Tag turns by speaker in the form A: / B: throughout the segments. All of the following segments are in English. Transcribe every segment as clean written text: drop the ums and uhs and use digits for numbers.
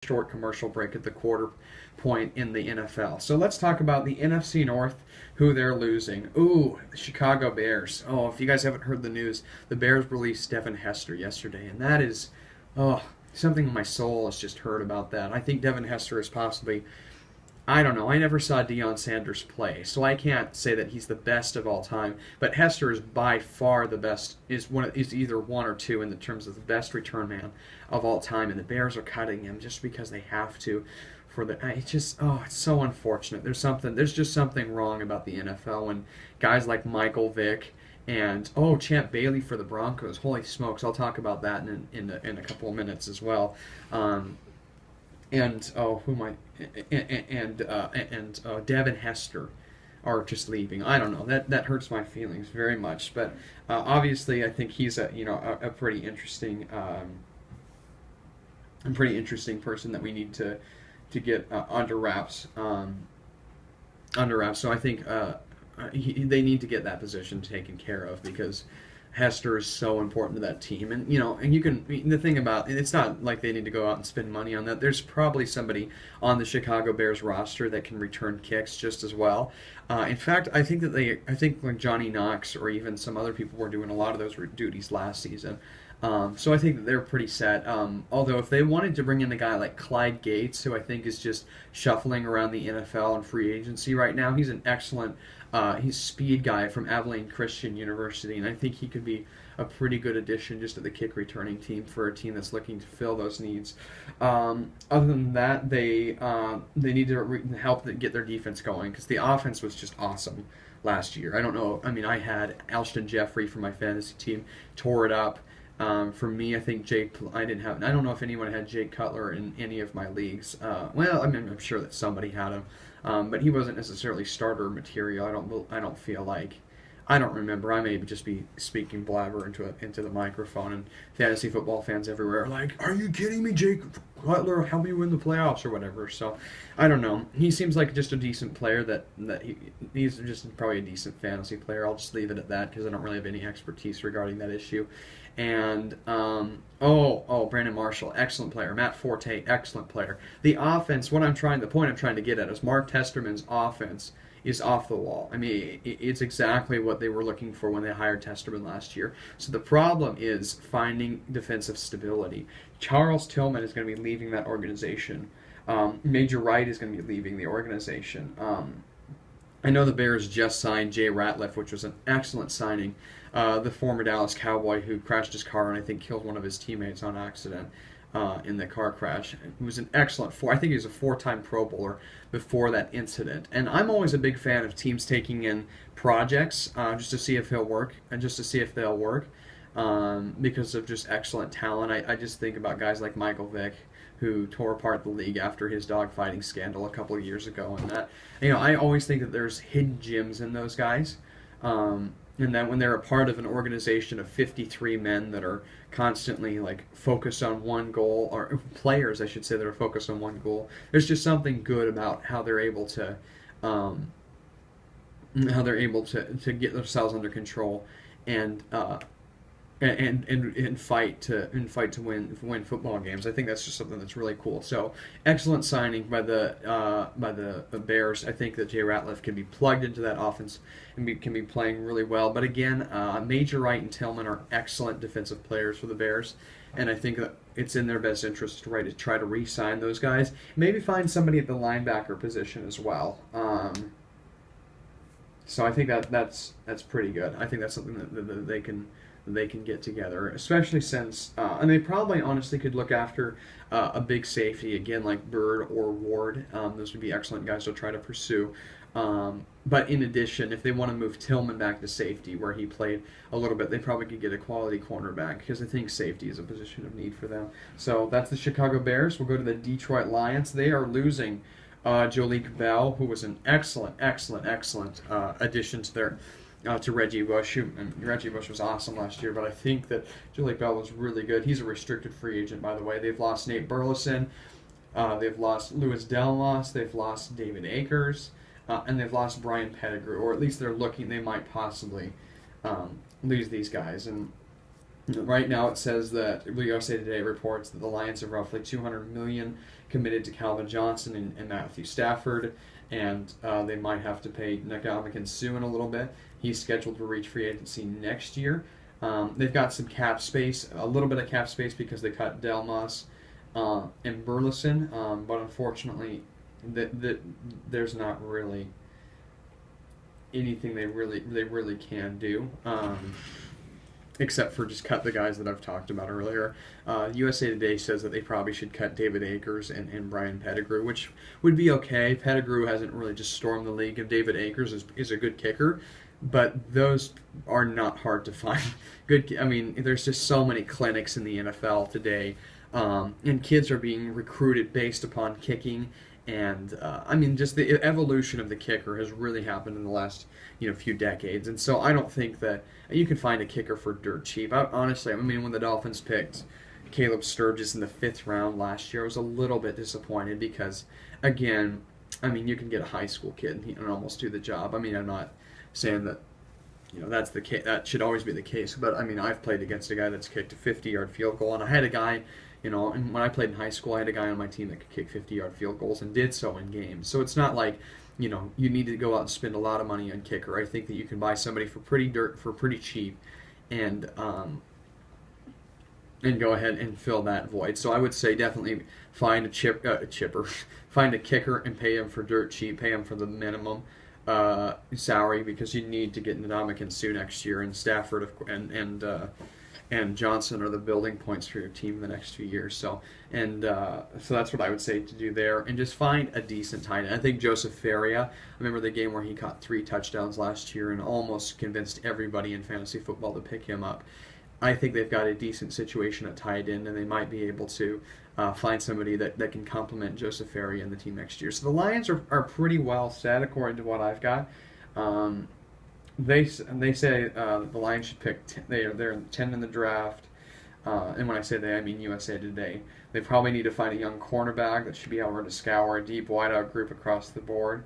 A: short commercial break at the quarter point in the NFL. So let's talk about the NFC North, who they're losing. Ooh, the Chicago Bears. Oh, if you guys haven't heard the news, the Bears released Devin Hester yesterday, and that is, oh, something in my soul has just heard about that. I think Devin Hester is possibly, I don't know. I never saw Deion Sanders play, so I can't say that he's the best of all time. But Hester is by far the best. Is either one or two in the terms of the best return man of all time. And the Bears are cutting him just because they have to. For the it's just it's so unfortunate. There's just something wrong about the NFL when guys like Michael Vick and Champ Bailey for the Broncos. Holy smokes! I'll talk about that in a couple of minutes as well. And who am I? Devin Hester are just leaving. I don't know. That hurts my feelings very much. But obviously, I think he's a pretty interesting person that we need to get under wraps. Under wraps. So I think they need to get that position taken care of because Hester is so important to that team, and you can. The thing about it's not like they need to go out and spend money on that. There's probably somebody on the Chicago Bears roster that can return kicks just as well. In fact, I think like Johnny Knox or even some other people were doing a lot of those duties last season. So I think that they're pretty set. Although if they wanted to bring in a guy like Clyde Gates, who I think is just shuffling around the NFL and free agency right now, he's an excellent he's speed guy from Abilene Christian University, and I think he could be a pretty good addition just to the kick returning team for a team that's looking to fill those needs. Other than that, they need to help get their defense going because the offense was just awesome last year. I don't know. I mean, I had Alshon Jeffrey for my fantasy team, tore it up. For me, I think I don't know if anyone had Jake Cutler in any of my leagues. Well, I mean, I'm sure that somebody had him, but he wasn't necessarily starter material. I don't feel like. I don't remember. I may just be speaking blabber into the microphone, and fantasy football fans everywhere are like, "Are you kidding me, Jake Cutler? Help me win the playoffs or whatever." So, I don't know. He seems like just a decent player. He's just probably a decent fantasy player. I'll just leave it at that because I don't really have any expertise regarding that issue. And Brandon Marshall, excellent player. Matt Forte, excellent player. The offense. The point I'm trying to get at is Mark Testerman's offense is off the wall. I mean, it's exactly what they were looking for when they hired Testerman last year. So the problem is finding defensive stability. Charles Tillman is going to be leaving that organization. Major Wright is going to be leaving the organization. I know the Bears just signed Jay Ratliff, which was an excellent signing. The former Dallas Cowboy who crashed his car and I think killed one of his teammates on accident in the car crash. He was an excellent I think he was a 4-time Pro Bowler before that incident. And I'm always a big fan of teams taking in projects just to see if he'll work and just to see if they'll work because of just excellent talent. I just think about guys like Michael Vick, who tore apart the league after his dogfighting scandal a couple of years ago, and that I always think that there's hidden gems in those guys, and that when they're a part of an organization of 53 men that are constantly like focused on one goal, or players I should say that are focused on one goal, there's just something good about how they're able to get themselves under control and fight to win football games. I think that's just something that's really cool. So excellent signing by the Bears. I think that Jay Ratliff can be plugged into that offense and can be playing really well. But again, Major Wright and Tillman are excellent defensive players for the Bears, and I think that it's in their best interest to try to re-sign those guys. Maybe find somebody at the linebacker position as well. So I think that's pretty good. I think that's something that they can get together, especially since, and they probably honestly could look after a big safety, again, like Bird or Ward. Those would be excellent guys to try to pursue. But in addition, if they want to move Tillman back to safety, where he played a little bit, they probably could get a quality cornerback, because I think safety is a position of need for them. So that's the Chicago Bears. We'll go to the Detroit Lions. They are losing Jolik Bell, who was an excellent addition to their to Reggie Bush. And Reggie Bush was awesome last year, but I think that Jolik Bell was really good. He's a restricted free agent, by the way. They've lost Nate Burleson. They've lost Louis Delmas. They've lost David Akers. And they've lost Brian Pettigrew, or at least they're looking. They might possibly lose these guys. And Right now, it says that USA Today reports that the Lions have roughly $200 million committed to Calvin Johnson and Matthew Stafford, and they might have to pay Ndamukong Suh in a little bit. He's scheduled to reach free agency next year. They've got some cap space, a little bit of cap space because they cut Delmas and Burleson, but unfortunately, there's not really anything they really can do. Except for just cut the guys that I've talked about earlier. USA Today says that they probably should cut David Akers and Brian Pettigrew, which would be okay. Pettigrew hasn't really just stormed the league, and David Akers is a good kicker, but those are not hard to find. I mean, there's just so many clinics in the NFL today, and kids are being recruited based upon kicking. And I mean, just the evolution of the kicker has really happened in the last few decades. And so I don't think that you can find a kicker for dirt cheap. Honestly, I mean, when the Dolphins picked Caleb Sturgis in the 5th round last year, I was a little bit disappointed because, again, I mean, you can get a high school kid and almost do the job. I mean, I'm not saying that that's the case. That should always be the case. But I mean, I've played against a guy that's kicked a 50-yard field goal, and I had a guy. And when I played in high school, I had a guy on my team that could kick 50-yard field goals and did so in games. So it's not like, you need to go out and spend a lot of money on kicker. I think that you can buy somebody for pretty cheap, and go ahead and fill that void. So I would say definitely find find a kicker and pay him for dirt cheap. Pay him for the minimum salary because you need to get Ndamukong Suh next year, and Stafford and Johnson are the building points for your team in the next 2 years. So that's what I would say to do there. And just find a decent tight end. I think Joseph Faria, I remember the game where he caught 3 touchdowns last year and almost convinced everybody in fantasy football to pick him up. I think they've got a decent situation at tight end, and they might be able to find somebody that can complement Joseph Faria in the team next year. So the Lions are pretty well set according to what I've got. They say the Lions should pick. They're 10 in the draft, and when I say they, I mean USA Today. They probably need to find a young cornerback that should be able to scour a deep wideout group across the board.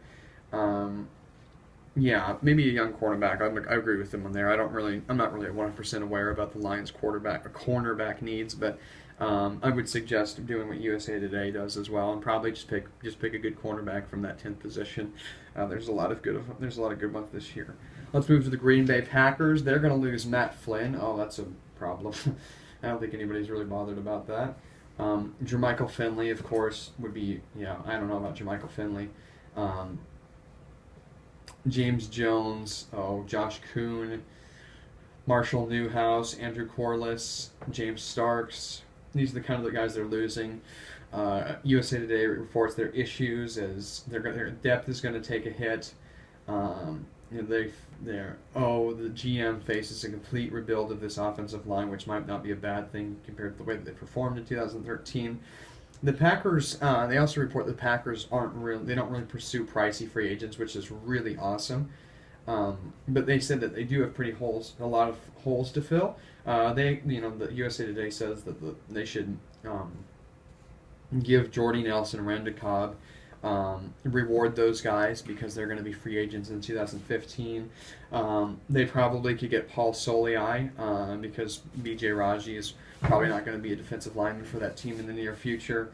A: Yeah, maybe a young cornerback. I agree with them on there. I'm not really 100% aware about the Lions cornerback needs, but I would suggest doing what USA Today does as well, and probably just pick a good cornerback from that 10th position. There's a lot of good ones this year. Let's move to the Green Bay Packers. They're going to lose Matt Flynn. Oh, that's a problem. I don't think anybody's really bothered about that. Jermichael Finley, of course, would be. Yeah, I don't know about Jermichael Finley. James Jones, Josh Kuhn, Marshall Newhouse, Andrew Corliss, James Starks. These are the kind of the guys they're losing. USA Today reports their issues as their depth is going to take a hit. The GM faces a complete rebuild of this offensive line, which might not be a bad thing compared to the way that they performed in 2013. The Packers, they also report the Packers don't really pursue pricey free agents, which is really awesome. But they said that they do have a lot of holes to fill. The USA Today says that they should give Jordy Nelson and Randall Cobb, reward those guys because they're going to be free agents in 2015. They probably could get Paul Soliai because B.J. Raji is probably not going to be a defensive lineman for that team in the near future.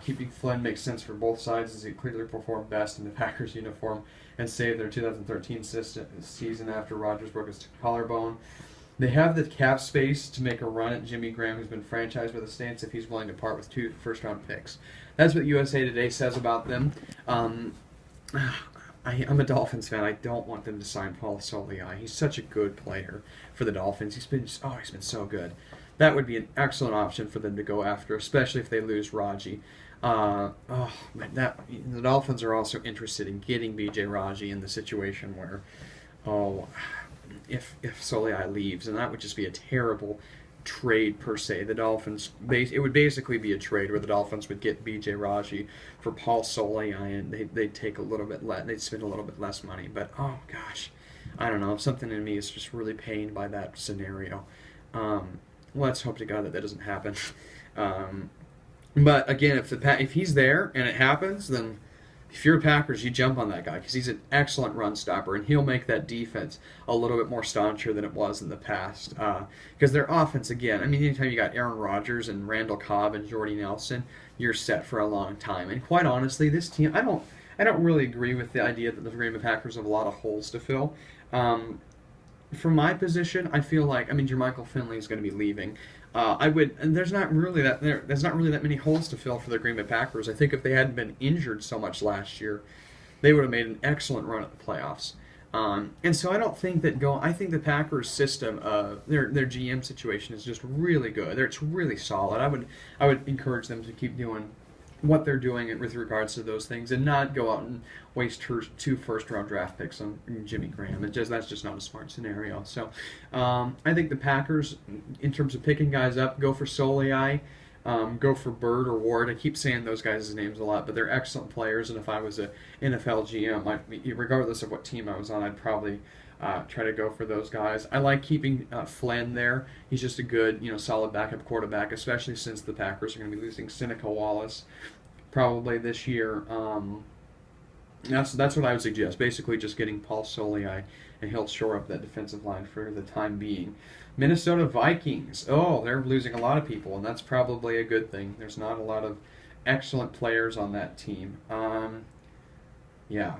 A: Keeping Flynn makes sense for both sides as he clearly performed best in the Packers uniform and saved their 2013 season after Rodgers broke his collarbone. They have the cap space to make a run at Jimmy Graham, who's been franchised with the Saints, if he's willing to part with 2 first-round picks. That's what USA Today says about them. I'm a Dolphins fan. I don't want them to sign Paul Soliai. He's such a good player for the Dolphins. He's been so good. That would be an excellent option for them to go after, especially if they lose Raji. The Dolphins are also interested in getting B.J. Raji in the situation where, if Soliai leaves, and that would just be a terrible trade per se. The Dolphins, it would basically be a trade where the Dolphins would get B.J. Raji for Paul Soliai, and they'd take a little bit less. They'd spend a little bit less money. But oh gosh, I don't know. Something in me is just really pained by that scenario. Let's hope to God that doesn't happen. But again, if he's there and it happens, then if you're Packers, you jump on that guy because he's an excellent run stopper, and he'll make that defense a little bit more stauncher than it was in the past. Because their offense, again, I mean, anytime you got Aaron Rodgers and Randall Cobb and Jordy Nelson, you're set for a long time. And quite honestly, this team, I don't really agree with the idea that the Green Bay Packers have a lot of holes to fill. From my position, I feel like, I mean, Jermichael Finley is going to be leaving. And there's not really that many holes to fill for the Green Bay Packers. I think if they hadn't been injured so much last year, they would have made an excellent run at the playoffs. And so I don't think that I think the Packers system, their GM situation is just really good. It's really solid. I would encourage them to keep doing what they're doing with regards to those things, and not go out and waste 2 first-round draft picks on Jimmy Graham. That's just not a smart scenario. So I think the Packers, in terms of picking guys up, go for Soliai, go for Bird or Ward. I keep saying those guys' names a lot, but they're excellent players, and if I was an NFL GM, regardless of what team I was on, I'd probably try to go for those guys. I like keeping Flynn there. He's just a good, solid backup quarterback, especially since the Packers are going to be losing Seneca Wallace probably this year. That's what I would suggest. Basically, just getting Paul Soliai, and he'll shore up that defensive line for the time being. Minnesota Vikings. Oh, they're losing a lot of people, and that's probably a good thing. There's not a lot of excellent players on that team. Yeah.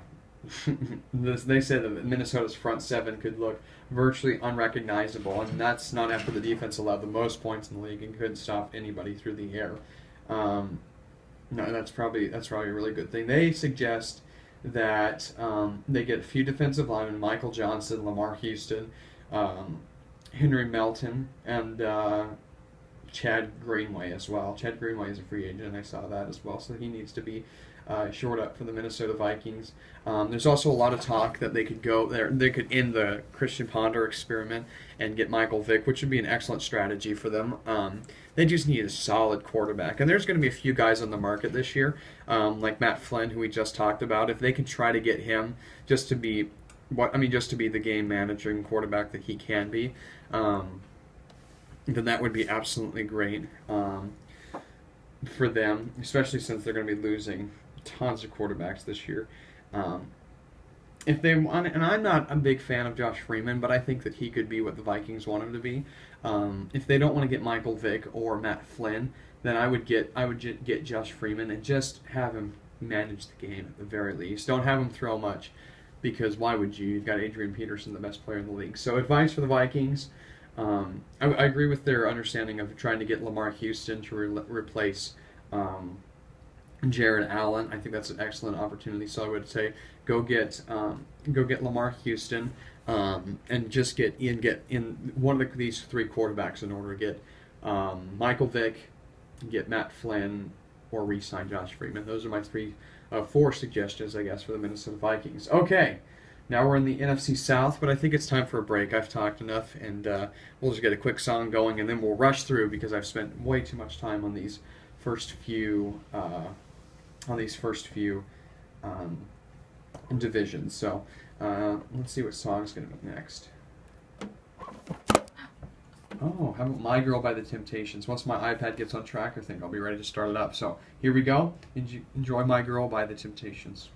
A: They said that Minnesota's front seven could look virtually unrecognizable, and that's not after the defense allowed the most points in the league and couldn't stop anybody through the air. No, that's probably a really good thing. They suggest that they get a few defensive linemen: Michael Johnson, Lamar Houston, Henry Melton, and Chad Greenway as well. Chad Greenway is a free agent, and I saw that as well, so he needs to be shored up for the Minnesota Vikings. There's also a lot of talk that they could go there. They could end the Christian Ponder experiment and get Michael Vick, which would be an excellent strategy for them. They just need a solid quarterback, and there's going to be a few guys on the market this year, like Matt Flynn, who we just talked about. If they can try to get him just to be the game manager and quarterback that he can be, then that would be absolutely great for them, especially since they're going to be losing tons of quarterbacks this year. If they want, and I'm not a big fan of Josh Freeman, but I think that he could be what the Vikings want him to be. If they don't want to get Michael Vick or Matt Flynn, then I would get Josh Freeman and just have him manage the game at the very least. Don't have him throw much, because why would you? You've got Adrian Peterson, the best player in the league. So advice for the Vikings. I agree with their understanding of trying to get Lamar Houston to replace Jared Allen. I think that's an excellent opportunity. So I would say go get Lamar Houston, and just get in one of these 3 quarterbacks in order to get Michael Vick, get Matt Flynn, or re-sign Josh Freeman. Those are my 4 suggestions, I guess, for the Minnesota Vikings. Okay. Now we're in the NFC South, but I think it's time for a break. I've talked enough, and we'll just get a quick song going, and then we'll rush through because I've spent way too much time on these first few divisions. So let's see what song's going to be next. Oh, how about My Girl by the Temptations? Once my iPad gets on track, I think I'll be ready to start it up. So here we go. Enjoy My Girl by the Temptations.